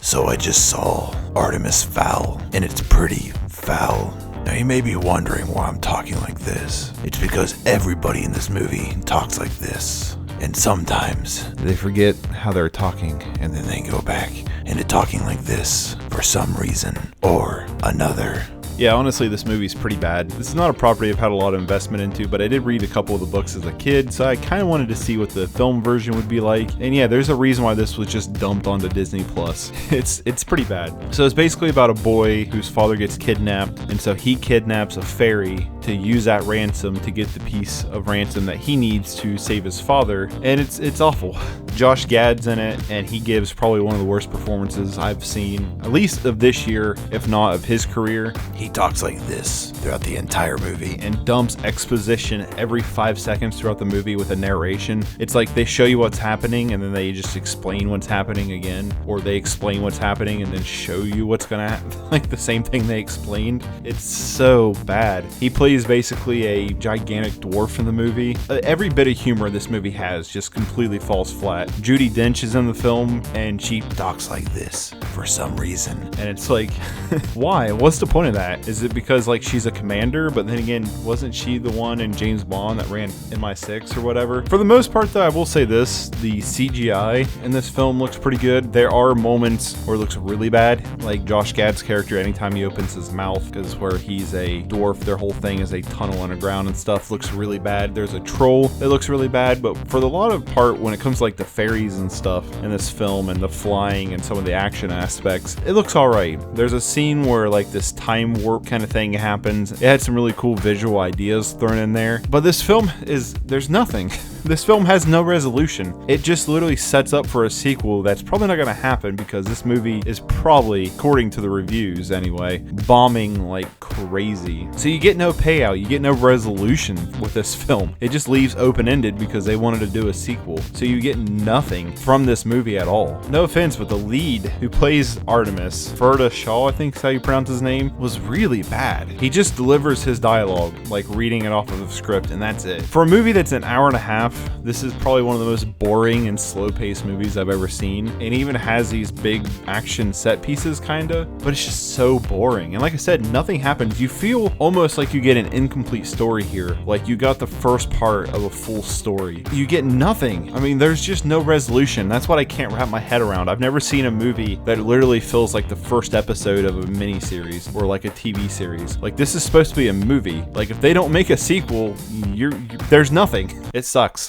So I just saw Artemis Fowl, and it's pretty foul. Now you may be wondering why I'm talking like this. It's because everybody in this movie talks like this. And sometimes they forget how they're talking, and then they go back into talking like this for some reason or another. Yeah, honestly, this movie's pretty bad. This is not a property I've had a lot of investment into, but I did read a couple of the books as a kid, so I kind of wanted to see what the film version would be like. And yeah, there's a reason why this was just dumped onto Disney+. It's pretty bad. So it's basically about a boy whose father gets kidnapped, and so he kidnaps a fairy to use that ransom to get the piece of ransom that he needs to save his father, and it's awful. Josh Gad's in it, and he gives probably one of the worst performances I've seen, at least of this year, if not of his career. He talks like this throughout the entire movie and dumps exposition every 5 seconds throughout the movie with a narration. It's like they show you what's happening and then they just explain what's happening again, or they explain what's happening and then show you what's gonna happen, like the same thing they explained. It's so bad. He plays basically a gigantic dwarf in the movie. Every bit of humor this movie has just completely falls flat. Judi Dench is in the film and she talks like this for some reason. And it's like, why? What's the point of that? Is it because like she's a commander? But then again, wasn't she the one in James Bond that ran MI6 or whatever? For the most part though, I will say this, the CGI in this film looks pretty good. There are moments where it looks really bad, like Josh Gad's character, anytime he opens his mouth, because where he's a dwarf, their whole thing is a tunnel underground and stuff, looks really bad. There's a troll that looks really bad, but for the lot of part when it comes to like the fairies and stuff in this film and the flying and some of the action aspects, it looks alright. There's a scene where like this time warp kind of thing happens. It had some really cool visual ideas thrown in there, but this film there's nothing. This film has no resolution. It just literally sets up for a sequel that's probably not going to happen because this movie is probably, according to the reviews anyway, bombing like crazy. So you get no payout, you get no resolution with this film. It just leaves open-ended because they wanted to do a sequel. So you get nothing from this movie at all. No offense, but the lead who plays Artemis, Ferdia, I think is how you pronounce his name, was really bad. He just delivers his dialogue, like reading it off of a script, and that's it. For a movie that's an hour and a half, this is probably one of the most boring and slow-paced movies I've ever seen. It even has these big action set pieces, kinda, but it's just so boring. And like I said, nothing happens. You feel almost like you get an incomplete story here. Like you got the first part of a full story. You get nothing. I mean, there's just no resolution. That's what I can't wrap my head around. I've never seen a movie that literally feels like the first episode of a miniseries or like a TV series. Like this is supposed to be a movie. Like if they don't make a sequel, there's nothing. It sucks.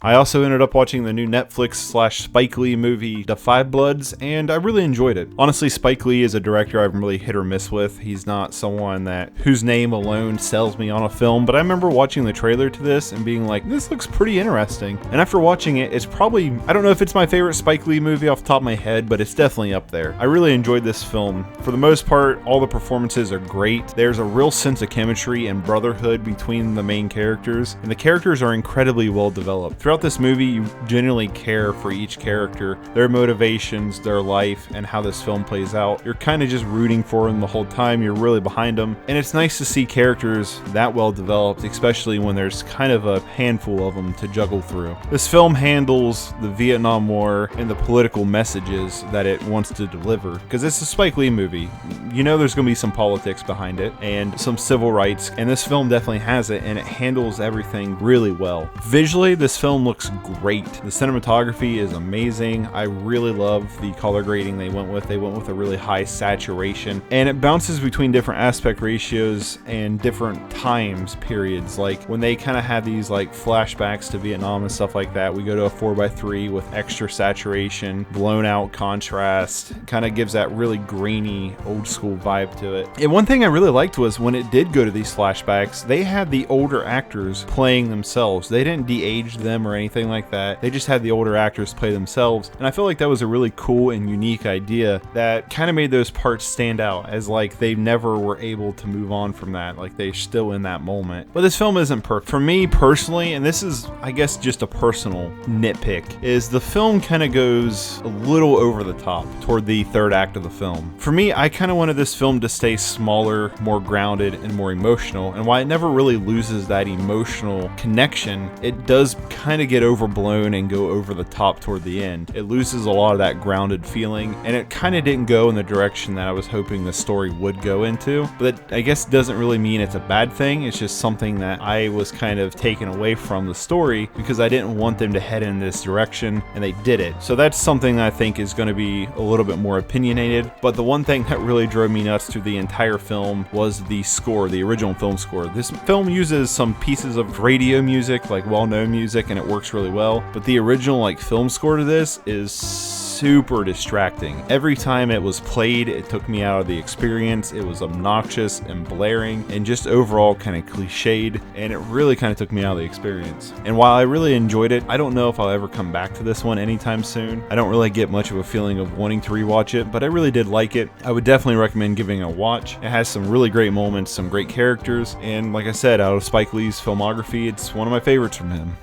I also ended up watching the new Netflix/Spike Lee movie, The Five Bloods, and I really enjoyed it. Honestly, Spike Lee is a director I've really hit or miss with. He's not someone whose name alone sells me on a film, but I remember watching the trailer to this and being like, this looks pretty interesting. And after watching it, it's probably, I don't know if it's my favorite Spike Lee movie off the top of my head, but it's definitely up there. I really enjoyed this film. For the most part, all the performances are great. There's a real sense of chemistry and brotherhood between the main characters, and the characters are incredibly well developed. Throughout this movie, you genuinely care for each character, their motivations, their life, and how this film plays out. You're kind of just rooting for them the whole time. You're really behind them, and it's nice to see characters that well developed, especially when there's kind of a handful of them to juggle through. This film handles the Vietnam War and the political messages that it wants to deliver, because it's a Spike Lee movie. You know there's going to be some politics behind it and some civil rights, and this film definitely has it, and it handles everything really well. Visually, this film looks great. The cinematography is amazing. I really love the color grading they went with. They went with a really high saturation, and it bounces between different aspect ratios and different times periods. Like when they kind of have these like flashbacks to Vietnam and stuff like that, we go to a 4:3 with extra saturation, blown out contrast, kind of gives that really grainy old school vibe to it. And one thing I really liked was when it did go to these flashbacks, they had the older actors playing themselves. They didn't de-age them or or anything like that. They just had the older actors play themselves, and I feel like that was a really cool and unique idea that kind of made those parts stand out as like they never were able to move on from that, like they're still in that moment. But this film isn't perfect. For me personally, and this is I guess just a personal nitpick, is the film kind of goes a little over the top toward the third act of the film. For me, I kind of wanted this film to stay smaller, more grounded, and more emotional, and while it never really loses that emotional connection, it does kind of get overblown and go over the top toward the end. It loses a lot of that grounded feeling, and it kind of didn't go in the direction that I was hoping the story would go into. But I guess doesn't really mean it's a bad thing. It's just something that I was kind of taken away from the story because I didn't want them to head in this direction, and they did it. So that's something that I think is going to be a little bit more opinionated. But the one thing that really drove me nuts through the entire film was the score, the original film score. This film uses some pieces of radio music, like well-known music, and it works really well. But the original like film score to this is super distracting. Every time it was played, it took me out of the experience. It was obnoxious and blaring and just overall kind of cliched, and it really kind of took me out of the experience. And while I really enjoyed it, I don't know if I'll ever come back to this one anytime soon. I don't really get much of a feeling of wanting to rewatch it, but I really did like it. I would definitely recommend giving it a watch. It has some really great moments, some great characters, and like I said, out of Spike Lee's filmography, it's one of my favorites from him.